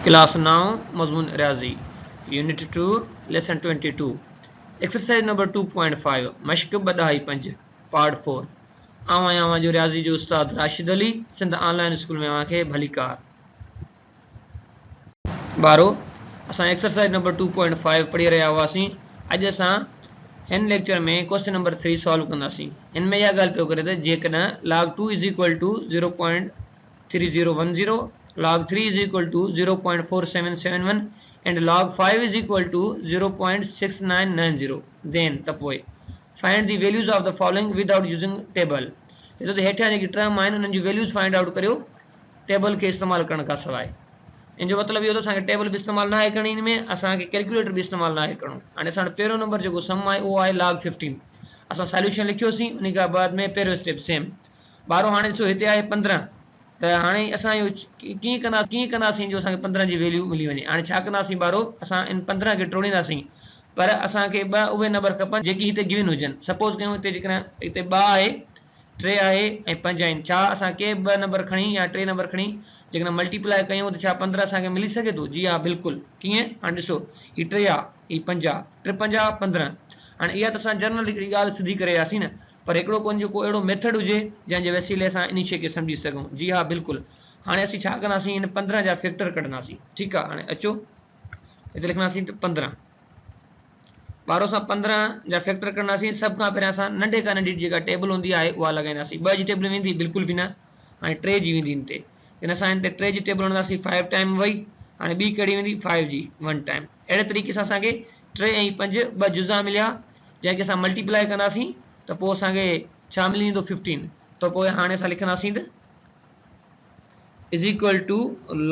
Class 9 मजमून रियाजी unit 2 lesson 22 exercise number 2.5 मश्क बदाई पंज पार्ट 4 आवां जो रियाजी जो उस्ताद राशिद अली सिंध ऑनलाइन स्कूल में आके भली कार बारो असां एक्सरसाइज नंबर 2.5 पढ़ी रहा हुआसीं। अॼु असां हिन लेक्चर में क्वेश्चन नंबर 3 सॉल्व कंदासीं। हिन में इहा ॻाल्हि पियो करे त जेकॾहिं log 2 is equal to 0.3010 log 3 is equal to 0.4771 and log 5 is equal to 0.6990 then tapoe find the values of the following without using table। तो हेठियां जेकी टर्म आहिनि उन्हनि जी वैल्यूज़ फाइंड आउट करियो टेबल के इस्तेमाल करण खां सवाइ। इन जो मतिलबु इहो त असांखे टेबल बि इस्तेमालु न आहे करणी, इन में असांखे कैलकुलेटर बि इस्तेमालु न आहे करणो। हाणे असां वटि पहिरियों नंबर जेको सम आहे उहो आहे log 15। असां सॉल्यूशन लिखियोसीं, उन खां बाद में पहिरियों स्टेप सेम ॿारहों। हाणे ॾिसो हिते आहे 15, त हाणे असां इहो कीअं कंदासीं जो असांखे 15 जी वैल्यू मिली वञे। हाणे छा कंदासीं ॿारो, असां इन 15 खे टोड़ींदासीं, पर असांखे ॿ उहे नंबर खपनि जेकी हिते गिवन हुजनि। सपोज़ कयूं हिते जेकॾहिं हिते 2 आहे, 3 आहे ऐं 5 आहिनि, छा असां के 2 नंबर खणी या 3 नंबर खणी जेकॾहिं मल्टीप्लाई कयूं त छा 15 असांखे मिली सघे थो? जी हा, बिल्कुलु। कीअं? हाणे ॾिसो, हीअ 3 आहे, हीअ 5 आहे, 3 5 15। हाणे इहा त असां जनरल हिकिड़ी ॻाल्हि सिधी करे वियासीं न, पर हिकिड़ो कोन जो को अहिड़ो मेथड हुजे जंहिंजे वसीले असां इन शइ खे सम्झी सघूं। जी हा, बिल्कुलु। हाणे असीं छा कंदासीं, इन 15 जा फैक्टर कढंदासीं। ठीकु आहे, हाणे अचो हिते लिखंदासीं त 15 ॿारो सां 15 जा फैक्टर कढंदासीं। सभ खां पहिरियां असां नंढे खां नंढी जेका टेबल हूंदी आहे उहा लॻाईंदासीं। 2 जी टेबल वेंदी बिल्कुलु बि न, हाणे 3 जी वेंदी। हिन ते हिन असां हिन ते 3 जी टेबल हणंदासीं, 5 टाइम वई। हाणे ॿी कहिड़ी वेंदी? 5 जी 1 टाइम। अहिड़े तरीक़े सां असांखे 3 ऐं 5 2 जुज़ा मिलिया, जंहिंखे असां मल्टीप्लाई कंदासीं त पोइ असांखे छा मिली वेंदो? 15। त पोइ हाणे असां लिखंदासीं त is equal to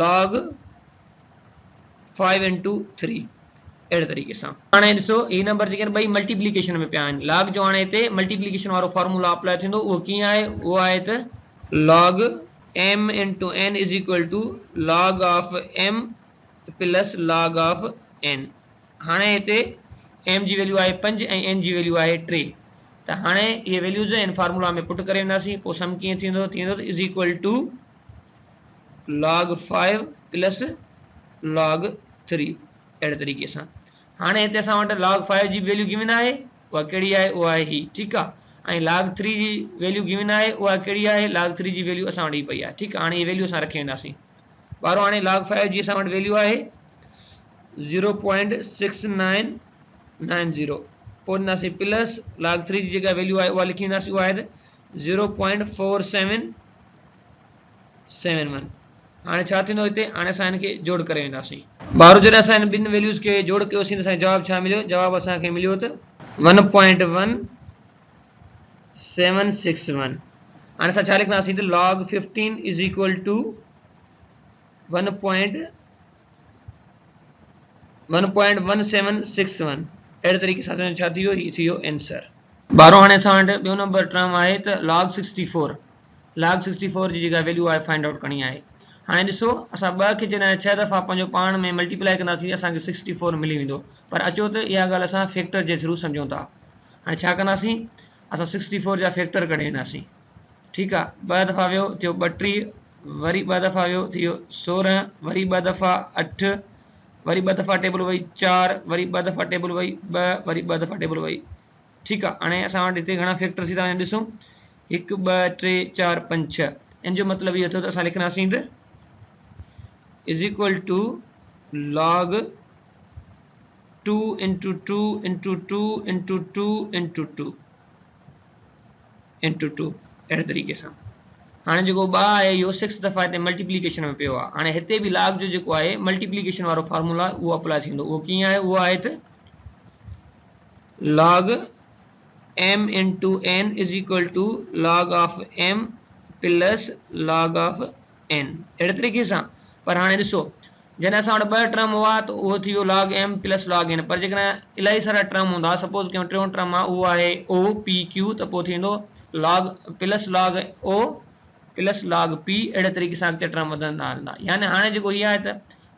log 5 into 3। अहिड़े तरीक़े सां हाणे ॾिसो, ही नंबर जेके ॿई मल्टीप्लिकेशन में पिया आहिनि। log जो हाणे हिते मल्टीप्लिकेशन वारो फॉर्मूला अप्लाई थींदो, उहो कीअं आहे? उहो आहे त log m into n is equal to log of m plus log of n। हाणे हिते m जी वैल्यू आहे 5 ऐं n जी वैल्यू आहे 3। त हाणे इहे वैल्यूज़ इन फार्मूला में पुट करे वेंदासीं। पोइ सम कीअं थींदो? थींदो is equal to log 5 plus log 3। अहिड़े तरीक़े सां हाणे हिते असां वटि log 5 जी वैल्यू गिवन आहे, उहा कहिड़ी आहे? उहा आहे ही। ठीकु आहे। ऐं log 3 जी वैल्यू गिवन आहे, उहा कहिड़ी आहे? log 3 जी वैल्यू असां वटि ही पई आहे। ठीकु आहे। हाणे हीअ वैल्यू असां रखी वेंदासीं ॿारो। हाणे log 5 जी असां वटि वैल्यू आहे 0.6990। पोइ ॾींदासीं प्लस log 3 जी जेका वैल्यू आहे उहा लिखी वेंदासीं, उहा आहे त 0.4771। हाणे छा थींदो हिते? हाणे असां हिनखे जोड़ करे वेंदासीं ॿारो। जॾहिं असां हिन ॿिनि वैल्यूज़ खे जोड़ कयोसीं त असांखे जवाबु छा मिलियो? जवाबु असांखे मिलियो त 1.1761। हाणे असां छा लिखंदासीं त log 15 इज़ इक्वल टू 1.1761। अहिड़े तरीक़े सां असांजो छा थी वियो? हीअ थी वियो आंसर ॿारो। हाणे असां वटि ॿियो नंबर टर्म आहे त log 64। log 64 जी जेका वैल्यू आहे फाइंड आउट करणी आहे। हाणे ॾिसो, असां 2 खे जॾहिं 6 दफ़ा पंहिंजो पाण में मल्टीप्लाई कंदासीं असांखे 64 मिली वेंदो। पर अचो त इहा ॻाल्हि असां फैक्टर जे थ्रू सम्झूं था। हाणे छा कंदासीं, असां 64 जा फैक्टर कढी वेंदासीं। ठीकु आहे। 2 दफ़ा वियो थियो 32, वरी 2 दफ़ा वियो थियो 16, वरी 2 दफ़ा 8, वरी 2 दफ़ा टेबल वई 4, वरी 2 दफ़ा टेबल वई 2, वरी 2 दफ़ा टेबल वई। ठीकु आहे। हाणे असां वटि हिते घणा फैक्टर थी था वञनि? ॾिसो, 1 2 3 4 5 6। इन जो मतिलबु इहो थियो त असां लिखंदासीं त is equal to log 2 into 2 into 2 into 2 into 2 into 2। अहिड़े तरीक़े सां हाणे जेको 2 आहे इहो 6 दफ़ा हिते मल्टीप्लिकेशन में पियो आहे। हाणे हिते बि log जो जेको आहे मल्टीप्लिकेशन वारो फॉर्मूला उहो अप्लाई थींदो। उहो कीअं आहे? उहो आहे त log m into n is equal to log of m plus log of n। अहिड़े तरीक़े सां। पर हाणे ॾिसो, जॾहिं असां वटि 2 टर्म हुआ त उहो थी वियो log m plus log n। पर जेकॾहिं इलाही सारा टर्म हूंदा, सपोज़ कयूं 3 टर्म आहे, उहो आहे o p q, त पोइ थींदो log plus log o plus log p। अहिड़े तरीक़े सां अॻिते टर्म वधंदा हलंदा। यानी हाणे जेको इहा आहे त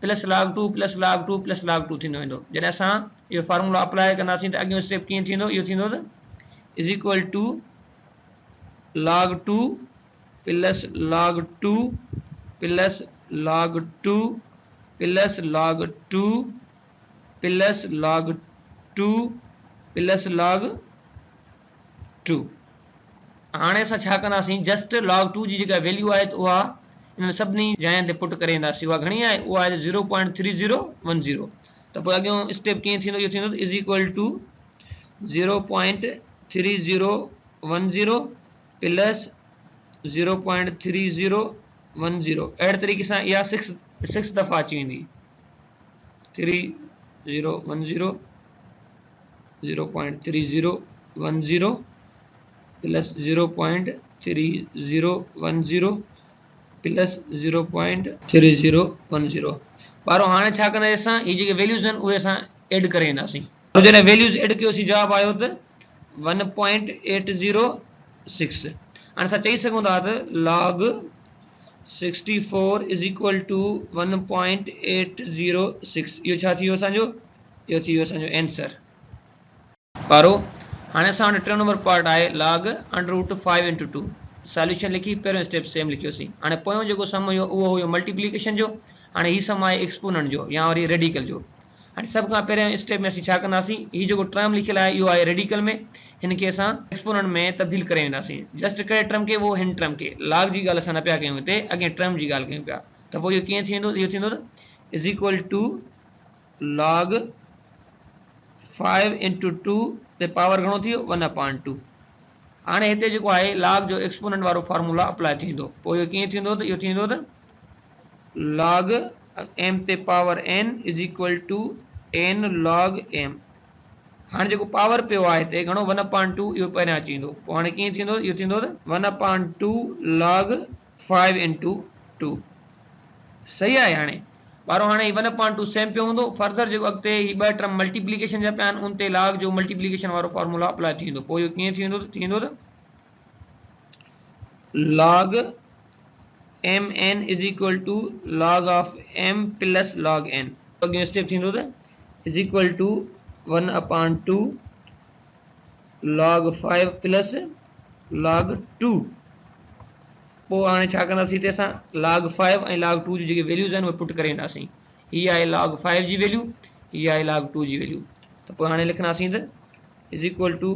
plus log 2 plus log 2 plus log 2 थींदो वेंदो। जॾहिं असां इहो फॉर्मूला अप्लाई कंदासीं त अॻियों स्टेप कीअं थींदो? इहो थींदो त is equal to log 2 plus log 2 plus log 2 plus log 2 plus log 2 plus log 2। हाणे असां छा कंदासीं, जस्ट log 2 जी जेका वैल्यू आहे त उहा इन सभिनी जाइनि ते पुट करे ईंदासीं। उहा घणी आहे, उहा आहे 0.3010। त पोइ अॻियों स्टेप कीअं थींदो, इहो थींदो इज़ इक्वल टू 0.3010 प्लस 0.3010। अहिड़े तरीक़े सां इहा 6 दफ़ा अची वेंदी। 3010 0.3010 प्लस 0.3010 प्लस 0.3010। ॿारहों हाणे छा कंदासीं असां, ही जेके वैल्यूज़ आहिनि उहे असां एड करे ईंदासीं। तो जॾहिं वैल्यूज़ एड कयोसीं जवाब आयो त 1.806। हाणे असां चई सघूं था त log 64 इज़ इक्वल टू 1.806। इहो छा थी वियो असांजो, इहो थी वियो असांजो आंसर। ॿारहों हाणे असां वटि 3 नंबर पार्ट आहे log √5 × 2। सॉल्यूशन लिखी पहिरियों स्टेप सेम लिखियोसीं। हाणे पोयों जेको सम हुयो उहो हुयो मल्टीप्लिकेशन जो। हाणे ही सम आहे एक्सपोनेंट जो या वरी रेडिकल जो। हाणे सभ खां पहिरियों स्टेप में असीं छा कंदासीं, ही जेको टर्म लिखियल आहे इहो आहे रेडिकल में, हिन खे असां एक्सपोनेंट में तब्दील करे वेंदासीं। जस्ट कहिड़े टर्म खे, वो हिन टर्म खे। log जी ॻाल्हि असां न पिया कयूं हिते, अॻे टर्म जी ॻाल्हि कयूं पिया। त पोइ इहो कीअं थींदो, इहो थींदो इज़ इक्वल टू log 5 × 2 ते पावर घणो थी वियो 1/2। हाणे हिते जेको आहे log जो एक्सपोनेंट वारो फार्मूला अप्लाई थींदो। पोइ इहो कीअं थींदो, त इहो थींदो त log m ते power n is equal to n log m। हाणे जेको पावर पियो आहे हिते घणो 1/2, इहो पहिरियां अची वेंदो। पोइ हाणे कीअं थींदो, इहो थींदो त 1/2 log 5 × 2। सही आहे। हाणे ॿारहों हाणे 1/2 सेम पियो हूंदो। फर्दर जेको अॻिते ही ॿ टर्म मल्टीप्लिकेशन जा पिया आहिनि, उन ते log जो मल्टीप्लिकेशन वारो फार्मूला अप्लाई थींदो। पोइ इहो कीअं थींदो त log mn is equal to log of m plus log n। अॻियों स्टेप थींदो त is equal to 1/2 log 5 plus log 2। पोइ हाणे छा कंदासीं, हिते असां log 5 ऐं log 2 जी जेके वैल्यूज़ आहिनि उहे पुट करे ईंदासीं। हीअ आहे log 5 जी वैल्यू, हीअ आहे log 2 जी वैल्यू। त पोइ हाणे लिखंदासीं त इज़ इक्वल टू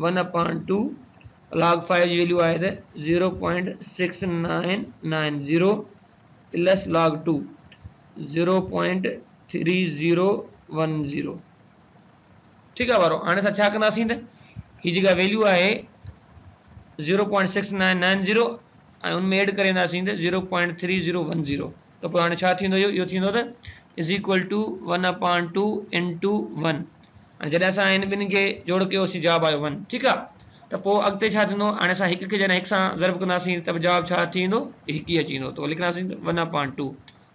1/2 log 5 जी वैल्यू आहे त 0.6990 प्लस log 2 0.3010। ठीकु आहे ॿारो। हाणे असां छा कंदासीं त हीअ जेका वैल्यू आहे 0.6990 ऐं उनमें एड करे ईंदासीं त 0.3010। त पोइ हाणे छा थींदो, इहो थींदो त इज़ इक्वल टू 1/2 × 1। हाणे जॾहिं असां हिन ॿिन्ही खे जोड़ कयोसीं जवाब आयो 1। ठीकु आहे। त पोइ अॻिते छा थींदो, हाणे असां हिक खे जॾहिं हिक सां ज़रब कंदासीं त जवाब छा थी वेंदो, हिकु ई अची वेंदो। त लिखंदासीं 1/2।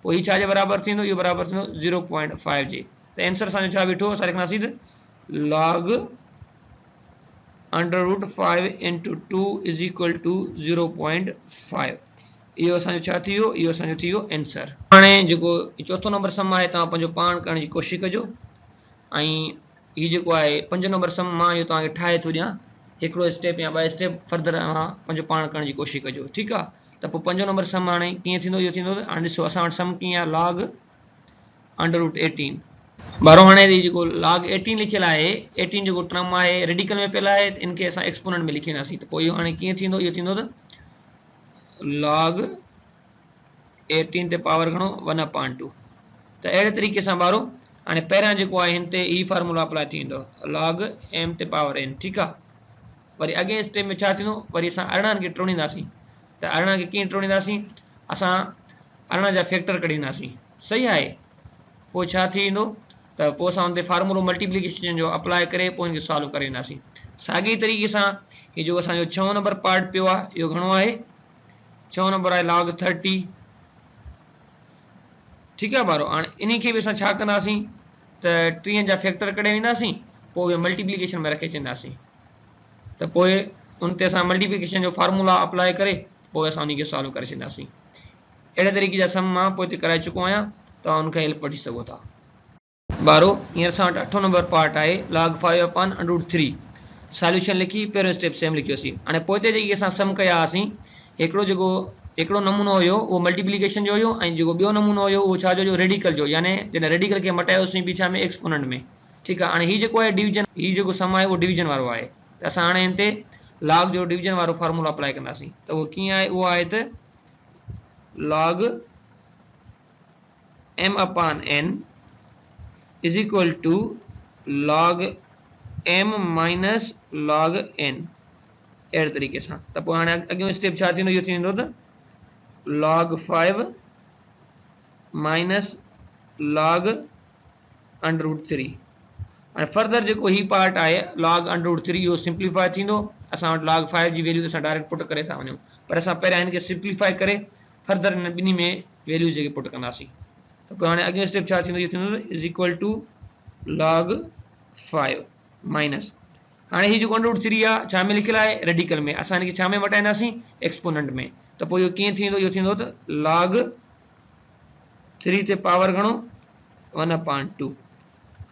पोइ हीअ छाजे बराबरि थींदो, इहो बराबरि थींदो 0.5 जे। त आंसर असांजो छा बीठो, असां लिखंदासीं त log √5 × 2 इज़ इक्वल टू 0.5। इहो असांजो छा थी वियो, इहो असांजो थी वियो आंसर। हाणे जेको चोथों नंबर सम आहे तव्हां पंहिंजो पाण करण जी कोशिशि कजो। ऐं हीउ जेको आहे 5 नंबर सम मां इहो तव्हांखे ठाहे थो ॾियां, हिकिड़ो स्टेप या ॿ स्टेप फर्दर पंहिंजो पाण करण जी कोशिशि कजो। ठीकु आहे। त पोइ 5 नंबर सम हाणे कीअं थींदो, इहो थींदो हाणे ॾिसो असां वटि सम कीअं आहे, log √18। ॿारहों हाणे जेको log 18 लिखियल आहे, 18 जेको टर्म आहे रेडिकल में पियल आहे, त इनखे असां एक्सपोनेंट में लिखंदासीं। त पोइ इहो हाणे कीअं थींदो, इहो थींदो त log 18 ते पावर घणो 1/2। त अहिड़े तरीक़े सां ॿारो हाणे पहिरियां जेको आहे हिन ते ई फार्मूला अप्लाई थी वेंदो log m ते पावर n। ठीकु आहे। वरी अॻे स्टेप में छा थींदो, वरी असां अरिड़हनि खे टोड़ींदासीं। त अरिड़हं खे कीअं टोड़ींदासीं, असां अरिड़हं जा फैक्टर कढींदासीं। सही आहे। पोइ छा थी वेंदो, त पोइ असां हुन ते फार्मूलो मल्टीप्लिकेशन जो अप्लाई करे पोइ हिनखे सॉल्व करे ईंदासीं। साॻी तरीक़े सां हीउ जेको असांजो 6 नंबर पार्ट पियो आहे, इहो घणो आहे, 6 नंबर आहे log 30। ठीकु आहे ॿारो। हाणे इन खे बि असां छा कंदासीं त 30 जा फैक्टर कढे वेंदासीं, पोइ उहे मल्टीप्लिकेशन में रखे छॾींदासीं। त पोइ उन ते असां मल्टीप्लिकेशन जो फार्मूला अप्लाई करे पोइ असां उन खे सॉल्व करे छॾींदासीं। अहिड़े तरीक़े जा सम मां पोइ हिते कराए चुको आहियां, तव्हां उनखे हेल्प वठी सघो था। ॿारो हींअर असां वटि 8 नंबर पार्ट आहे log 5/√3। सॉल्यूशन लिखी पहिरियों स्टेप सेम लिखियोसीं। हाणे पोइ हिते जेकी असां सम कया हुआसीं, हिकिड़ो जेको हिकिड़ो नमूनो हुयो उहो मल्टीप्लिकेशन जो हुयो ऐं जेको ॿियो नमूनो हुयो उहो छा जो रेडिकल जो, यानी जॾहिं रेडिकल खे मटायोसीं पीछा में एक्सपोनेंट में। ठीकु आहे, हाणे हीउ जेको आहे डिवीजन, हीउ जेको सम आहे उहो डिवीजन वारो आहे, त असां हाणे हिन ते लॉग जो डिवीजन वारो फार्मूला अप्लाई कंदासीं। त उहो कीअं आहे, उहो आहे त log m upon n is equal to log m minus log n, अहिड़े तरीक़े सां। त पोइ हाणे अॻियों स्टेप छा थींदो, इहो थींदो त log 5 minus log under root 3। हाणे फर्दर जेको ही पार्ट आहे log अंडर रूट 3 इहो सिंप्लीफाई थींदो। असां वटि log 5 जी वैल्यू असां डायरेक्ट पुट करे था वञूं, पर असां पहिरियां हिनखे सिंप्लीफाई करे फर्दर हिन ॿिन्ही में वैल्यूज़ जेके पुट कंदासीं। त पोइ हाणे अॻियों स्टेप छा थींदो, इहो थींदो is equal to log 5 minus, हाणे हीउ जेको अंडर रूट 3 आहे छा में लिखियलु आहे, रेडिकल में, असां हिनखे छा में मटाईंदासीं, एक्सपोनेंट में। त पोइ इहो कीअं थींदो, इहो थींदो त log 3 ते पावर घणो 1/2।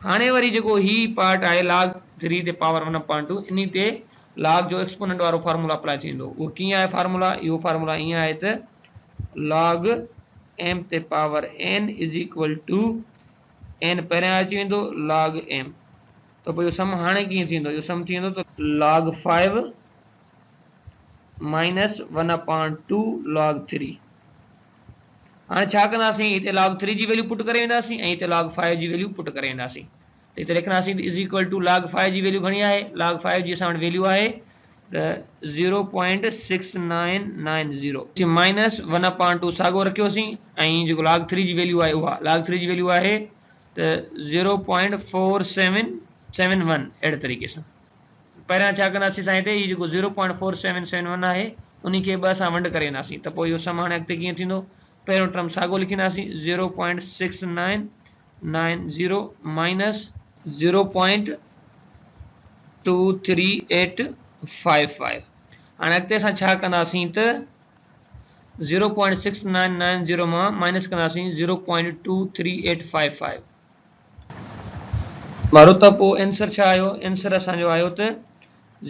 हाणे वरी जेको ही पार्ट आहे log 3 ते पावर 1/2, इन ते log जो एक्सपोनेंट वारो फार्मूला अप्लाई थींदो। उहो कीअं आहे फार्मूला, इहो फार्मूला ईअं आहे त log m ते power n is equal to n पहिरियां अची वेंदो log m। त पोइ इहो सम हाणे कीअं थींदो, इहो सम थी वेंदो त log 5 माइनस 1/2 log 3। हाणे छा कंदासीं, हिते log 3 जी वैल्यू पुट करे वेंदासीं ऐं हिते log 5 जी वैल्यू पुट करे वेंदासीं। त हिते लिखंदासीं इज इक्वल टू log 5 जी वैल्यू घणी आहे, log 5 जी असां वटि वैल्यू आहे त 0.6990 माइनस 1/2 साॻियो रखियोसीं ऐं जेको log 3 जी वैल्यू आहे उहा log 3 जी वैल्यू आहे त 0.4771, अहिड़े तरीक़े सां। पहिरियां छा कंदासीं, असां हिते हीउ जेको 0.4771 आहे उन खे 2 सां वंड करे वेंदासीं। त पोइ इहो सम हाणे अॻिते कीअं थींदो, पहिरियों टर्म साॻियो लिखंदासीं 0.6990 माइनस 0.23855। हाणे अॻिते असां छा कंदासीं त 0.6990 मां माइनस कंदासीं 0.23855 वारो। त पोइ आंसर छा आयो, आंसर असांजो आयो त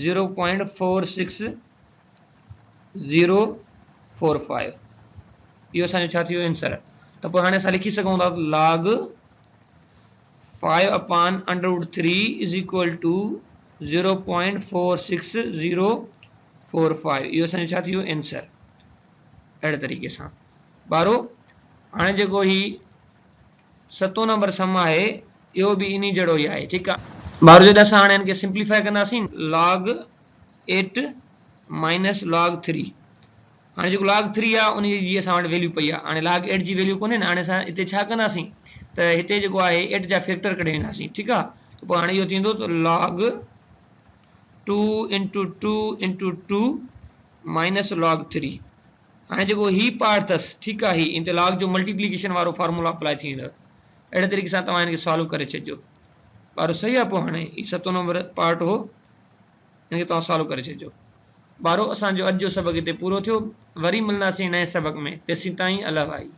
0.46045, इहो असांजो छा थी वियो आंसर। त पोइ हाणे असां लिखी सघूं था log 5 upon under root 3 is equal to 0.46045, इहो असांजो छा थी वियो आंसर, अहिड़े तरीक़े सां। ॿारो हाणे जेको ही 7 नंबर सम आहे इहो बि इन जहिड़ो ई आहे। ठीकु आहे ॿारो, जॾहिं असां हाणे हिनखे सिंप्लीफाई कंदासीं log 8 माइनस log 3, हाणे जेको log 3 आहे उन जी असां वटि वैल्यू पई आहे, हाणे log 8 जी वैल्यू कोन्हे न, हाणे असां हिते छा कंदासीं त हिते जेको आहे 8 जा फैक्टर कढी वेंदासीं। ठीकु आहे, त पोइ हाणे इहो थींदो त log 2 into 2 into 2 minus log 3। हाणे जेको ही पार्ट अथसि, ठीकु आहे, ही इन ते log जो मल्टीप्लिकेशन वारो फार्मूला अप्लाई थी वेंदो। अहिड़े तरीक़े सां तव्हां हिनखे सॉल्व करे छॾिजो। ॿारो सही आहे, पोइ हाणे ही 7 नंबर पार्ट हो, हिनखे तव्हां सॉल्व करे छॾिजो। ॿारो असांजो अॼु जो सबक़ हिते पूरो थियो, वरी मिलंदासीं नए सबक़ में, तेसीं ताईं अल्लाह भाई।